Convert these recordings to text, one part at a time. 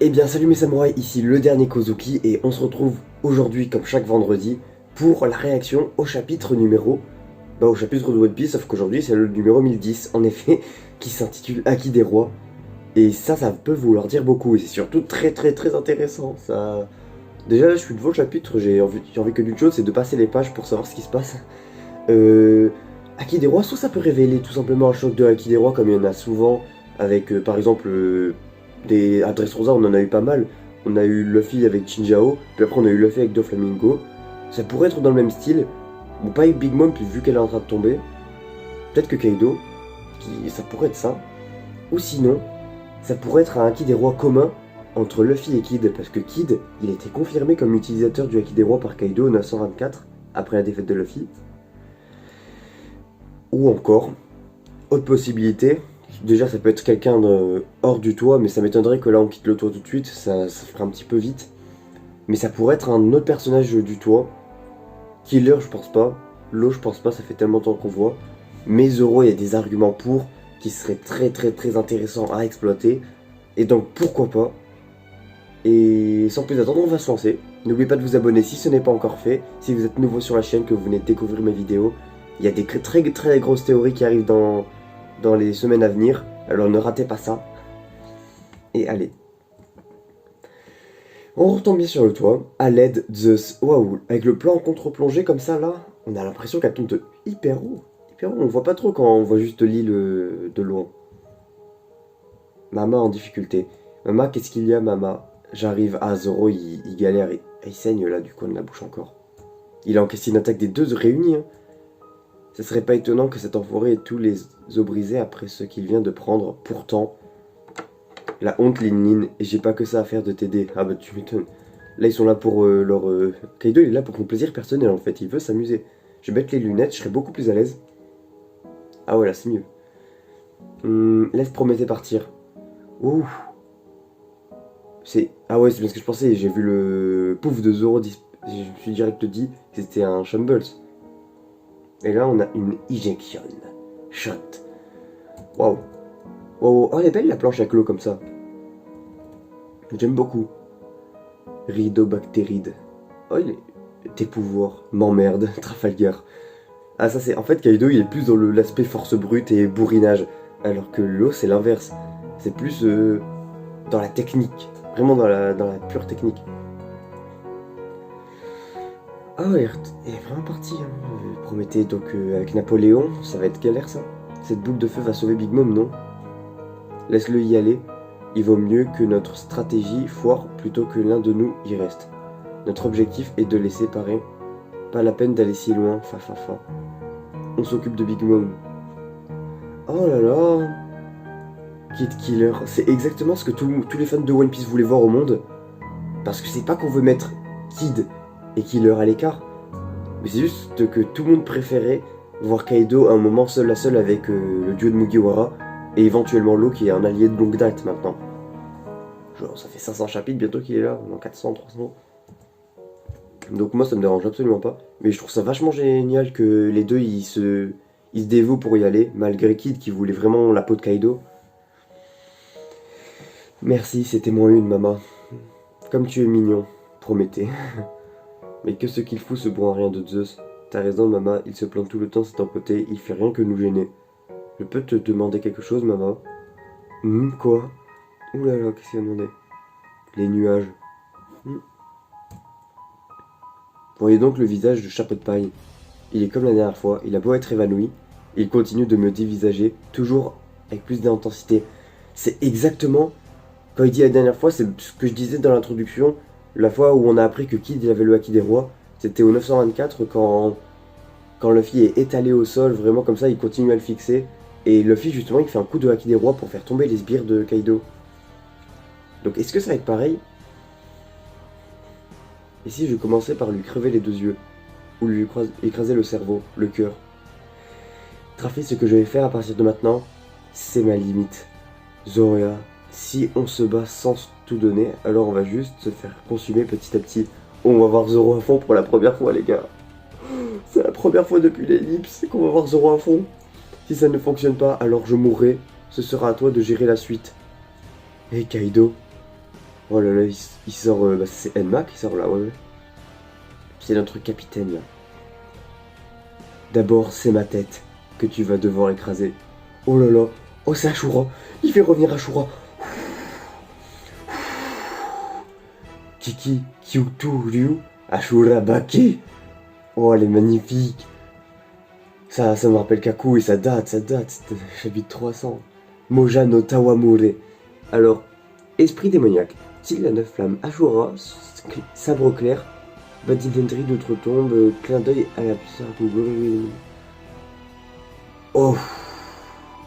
Eh bien salut mes samouraïs, ici le dernier Kozuki et on se retrouve aujourd'hui comme chaque vendredi pour la réaction au chapitre numéro... au chapitre de One Piece, sauf qu'aujourd'hui c'est le numéro 1010 en effet, qui s'intitule Haki des Rois. Et ça peut vouloir dire beaucoup et c'est surtout très intéressant. Ça... Déjà là je suis devant le chapitre, j'ai envie que d'une chose, c'est de passer les pages pour savoir ce qui se passe. Haki des Rois, soit ça peut révéler tout simplement un choc de Haki des Rois comme il y en a souvent avec par exemple... à Dressrosa, on en a eu pas mal. On a eu Luffy avec Jinjao, puis après on a eu Luffy avec Doflamingo. Ça pourrait être dans le même style. Bon, pas avec Big Mom, puis vu qu'elle est en train de tomber. Peut-être que Kaido, ça pourrait être ça. Ou sinon, ça pourrait être un Haki des Rois commun entre Luffy et Kid, parce que Kid, il a été confirmé comme utilisateur du Haki des Rois par Kaido au 924, après la défaite de Luffy. Ou encore, autre possibilité, déjà ça peut être quelqu'un hors du toit, mais ça m'étonnerait que là on quitte le toit tout de suite, ça ferait un petit peu vite. Mais ça pourrait être un autre personnage du toit. Killer je pense pas, Law je pense pas, ça fait tellement de temps qu'on voit. Mais Zoro il y a des arguments pour, qui seraient très intéressants à exploiter. Et donc pourquoi pas. Et sans plus attendre on va se lancer. N'oubliez pas de vous abonner si ce n'est pas encore fait. Si vous êtes nouveau sur la chaîne, que vous venez de découvrir mes vidéos. Il y a des très grosses théories qui arrivent dans les semaines à venir, alors ne ratez pas ça. Et allez. On retombe bien sur le toit, à l'aide de... Waouh, avec le plan en contre-plongée comme ça là, on a l'impression qu'elle tombe de hyper haut. On voit pas trop quand on voit juste l'île de loin. Mama en difficulté. Mama, qu'est-ce qu'il y a Mama? J'arrive. Ah, Zoro il galère, il saigne là du coin de la bouche encore. Il a encaissé une attaque des deux réunis. Hein. Ce serait pas étonnant que cet enfoiré ait tous les os brisés après ce qu'il vient de prendre. Pourtant, la honte Lin, et j'ai pas que ça à faire de t'aider. Ah bah tu m'étonnes. Là ils sont là pour leur... Kaido il est là pour son plaisir personnel en fait, il veut s'amuser. Je vais mettre les lunettes, je serai beaucoup plus à l'aise. Ah ouais là c'est mieux. Laisse Prométhée partir. Ouh. Ah ouais c'est bien ce que je pensais, j'ai vu le pouf de Zoro, je me suis direct dit que c'était un Shambles. Et là, on a une éjection. Shot. Waouh. Wow. Oh, elle est belle la planche à l'eau comme ça. J'aime beaucoup. Rhidobactéride. Oh, tes pouvoirs. M'emmerde. Trafalgar. Ah, ça c'est... En fait, Kaido, il est plus dans l'aspect force brute et bourrinage. Alors que l'eau, c'est l'inverse. C'est plus dans la technique. Vraiment dans la pure technique. Ah ouais, il est vraiment parti, hein. Prométhée, donc avec Napoléon, ça va être galère ça. Cette boule de feu va sauver Big Mom, non? Laisse-le y aller, il vaut mieux que notre stratégie foire plutôt que l'un de nous y reste. Notre objectif est de les séparer, pas la peine d'aller si loin, fa. On s'occupe de Big Mom. Oh là là. Kid Killer, c'est exactement ce que tous les fans de One Piece voulaient voir au monde. Parce que c'est pas qu'on veut mettre Kid et Killer à l'écart, mais c'est juste que tout le monde préférait voir Kaido à un moment seul à seul avec le duo de Mugiwara et éventuellement Law qui est un allié de longue date maintenant. Genre ça fait 500 chapitres bientôt qu'il est là, non 400, 300. Donc moi ça me dérange absolument pas, mais je trouve ça vachement génial que les deux ils se dévouent pour y aller, malgré Kid qui voulait vraiment la peau de Kaido. Merci, c'était moins une Mama. Comme tu es mignon, Prométhée. Mais que ce qu'il fout ce bon à rien de Zeus. T'as raison Mama, il se plante tout le temps c'est empoté, il fait rien que nous gêner. Je peux te demander quelque chose Mama? Quoi? Oulala, qu'est-ce qu'il a demandé? Les nuages. Voyez donc le visage de Chapeau de Paille. Il est comme la dernière fois, il a beau être évanoui, il continue de me dévisager, toujours avec plus d'intensité. C'est exactement, quand il dit la dernière fois, c'est ce que je disais dans l'introduction. La fois où on a appris que Kid il avait le Haki des Rois, c'était au 924 quand Luffy est étalé au sol, vraiment comme ça, il continue à le fixer. Et Luffy justement il fait un coup de Haki des Rois pour faire tomber les sbires de Kaido. Donc est-ce que ça va être pareil? Et si je commençais par lui crever les deux yeux? Ou lui écraser le cerveau, le cœur? Trafi, ce que je vais faire à partir de maintenant, c'est ma limite. Zoria, si on se bat sans tout donner, alors on va juste se faire consumer petit à petit. On va voir Zoro à fond pour la première fois les gars. C'est la première fois depuis l'ellipse qu'on va voir Zoro à fond. Si ça ne fonctionne pas, alors je mourrai. Ce sera à toi de gérer la suite. Hé Kaido, Oh là là, il sort... bah, c'est Enma qui sort là, ouais. C'est notre capitaine là. D'abord, c'est ma tête que tu vas devoir écraser. Oh là là. Oh, c'est Ashura. Il fait revenir Ashura. Kiki, Kyutu, Ryu, Ashura Baki. Oh, elle est magnifique. Ça me rappelle Kaku et ça date, c'était chapitre 300. Moja no Tawamure. Alors, esprit démoniaque, style la 9 flammes, Ashura, sabre clair, badinerie d'outre-tombe, clin d'œil à la puissance. Oh,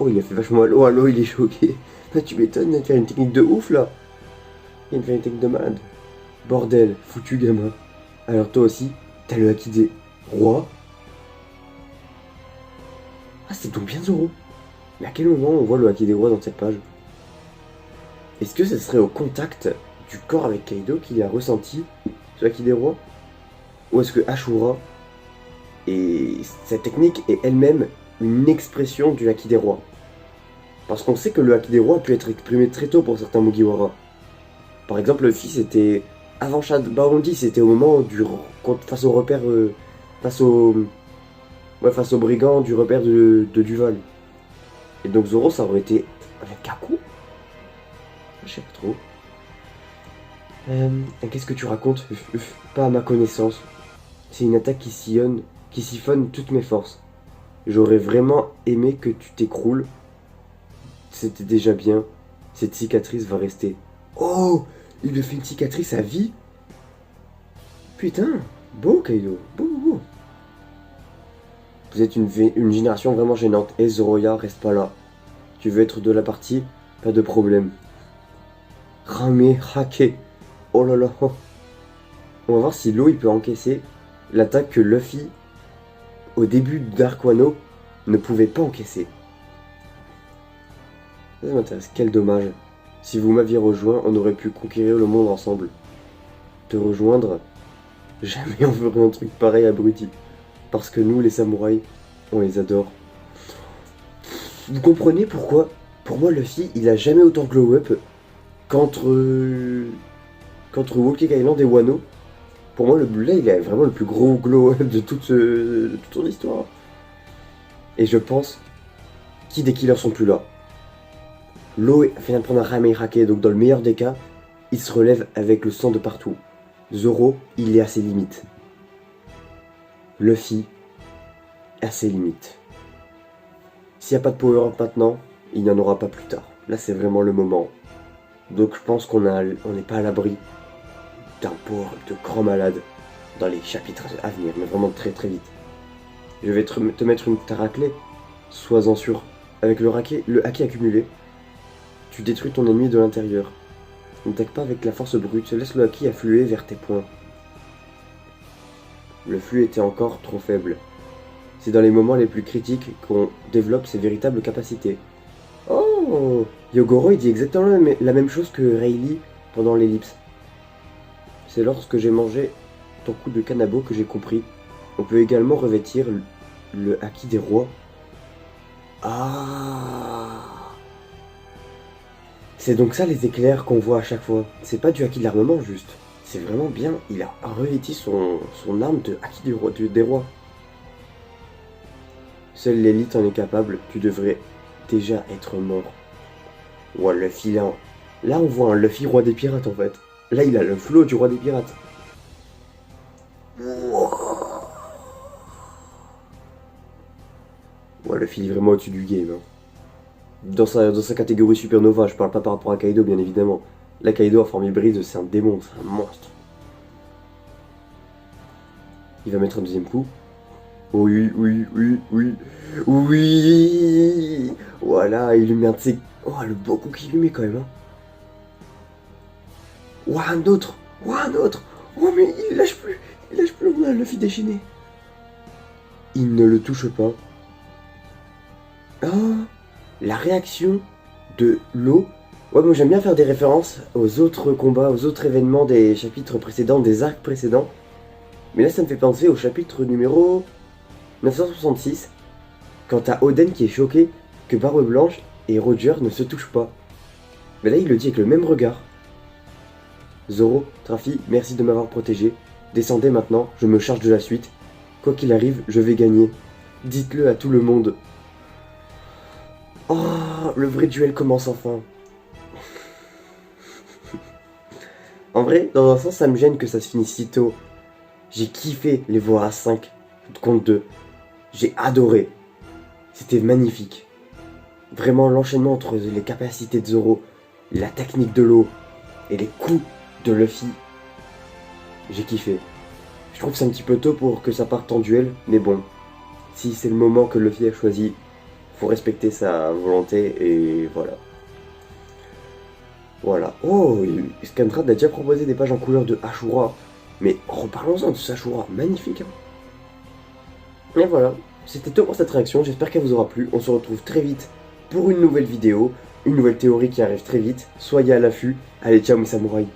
oh, il a fait vachement mal. Oh, allô, il est choqué. Bah, tu m'étonnes, il vient de faire une technique de ouf là. Il vient de faire une technique de malade. Bordel, foutu gamin. Alors toi aussi, t'as le haki des rois. Ah, c'est donc bien Zoro. Mais à quel moment on voit le haki des rois dans cette page? Est-ce que ce serait au contact du corps avec Kaido qu'il a ressenti ce haki des rois? Ou est-ce que Ashura et cette technique est elle-même une expression du haki des rois? Parce qu'on sait que le haki des rois a pu être exprimé très tôt pour certains Mugiwara. Par exemple, Luffy, c'était avant Shad Barundi, c'était au moment du face au repère, face au brigand du repère de Duval. Et donc Zoro, ça aurait été avec Kaku? Je sais pas trop. Qu'est-ce que tu racontes? Pas à ma connaissance. C'est une attaque qui siphonne toutes mes forces. J'aurais vraiment aimé que tu t'écroules. C'était déjà bien. Cette cicatrice va rester. Oh! Il lui fait une cicatrice à vie? Putain! Beau, Kaido. Beau. Vous êtes une génération vraiment gênante. Et Zoroya, reste pas là. Tu veux être de la partie? Pas de problème. Rame, Hake. Oh là là. On va voir si Law il peut encaisser l'attaque que Luffy, au début d'Arc Wano, ne pouvait pas encaisser. Ça m'intéresse. Quel dommage. Si vous m'aviez rejoint, on aurait pu conquérir le monde ensemble. Te rejoindre? Jamais on ferait un truc pareil, abruti. Parce que nous, les samouraïs, on les adore. Vous comprenez pourquoi? Pour moi, Luffy, il a jamais autant glow up qu'entre Whole Cake Island et Wano. Pour moi, là, il a vraiment le plus gros glow up de toute son histoire. Et je pense qui des killers sont plus là. Law vient de prendre un Rame Hake, donc dans le meilleur des cas, il se relève avec le sang de partout. Zoro, il est à ses limites. Luffy, à ses limites. S'il n'y a pas de power-up maintenant, il n'y en aura pas plus tard. Là, c'est vraiment le moment. Donc je pense qu'on n'est pas à l'abri d'un power-up de grand malade dans les chapitres à venir, mais vraiment très très vite. Je vais te mettre une taraclée, sois-en sûr. Avec le haki accumulé, tu détruis ton ennemi de l'intérieur. N'attaque pas avec la force brute, laisse le haki affluer vers tes poings. Le flux était encore trop faible. C'est dans les moments les plus critiques qu'on développe ses véritables capacités. Oh! Yogoro il dit exactement la même chose que Rayleigh pendant l'ellipse. C'est lorsque j'ai mangé ton coup de kanabo que j'ai compris. On peut également revêtir le haki des rois. Ah! C'est donc ça les éclairs qu'on voit à chaque fois. C'est pas du haki de l'armement juste. C'est vraiment bien. Il a revêti son arme de haki des rois. Seule l'élite en est capable. Tu devrais déjà être mort. Ouah, Luffy là. Là on voit un Luffy roi des pirates en fait. Là il a le flow du roi des pirates. Ouah, Luffy est vraiment au-dessus du game. Hein. Dans sa catégorie supernova, je parle pas par rapport à Kaido bien évidemment. Là Kaido en forme hybride c'est un démon, c'est un monstre. Il va mettre un deuxième coup. Oui. Voilà, il lui met un de ses... Oh, le beau coup qu'il lui met quand même. Hein. Ouah, un autre. Oh, mais il lâche plus. On a le Luffy déchaîné. Il ne le touche pas. Oh, la réaction de l'eau. Ouais, moi j'aime bien faire des références aux autres combats, aux autres événements des chapitres précédents, des arcs précédents. Mais là, ça me fait penser au chapitre numéro 966, quand t'as Oden qui est choqué que Barbe Blanche et Roger ne se touchent pas. Mais là, il le dit avec le même regard. Zoro, Trafi, merci de m'avoir protégé. Descendez maintenant, je me charge de la suite. Quoi qu'il arrive, je vais gagner. Dites-le à tout le monde. Oh, le vrai duel commence enfin. En vrai, dans un sens, ça me gêne que ça se finisse si tôt. J'ai kiffé les voir à 5 contre 2. J'ai adoré. C'était magnifique. Vraiment, l'enchaînement entre les capacités de Zoro, la technique de l'eau et les coups de Luffy, j'ai kiffé. Je trouve que c'est un petit peu tôt pour que ça parte en duel, mais bon, si c'est le moment que Luffy a choisi, faut respecter sa volonté et voilà. Voilà. Oh, Scantrad a déjà proposé des pages en couleur de Ashura. Mais reparlons-en de ce Ashura, magnifique. Hein. Et voilà, c'était tout pour cette réaction, j'espère qu'elle vous aura plu. On se retrouve très vite pour une nouvelle vidéo, une nouvelle théorie qui arrive très vite. Soyez à l'affût. Allez, ciao mes samouraïs.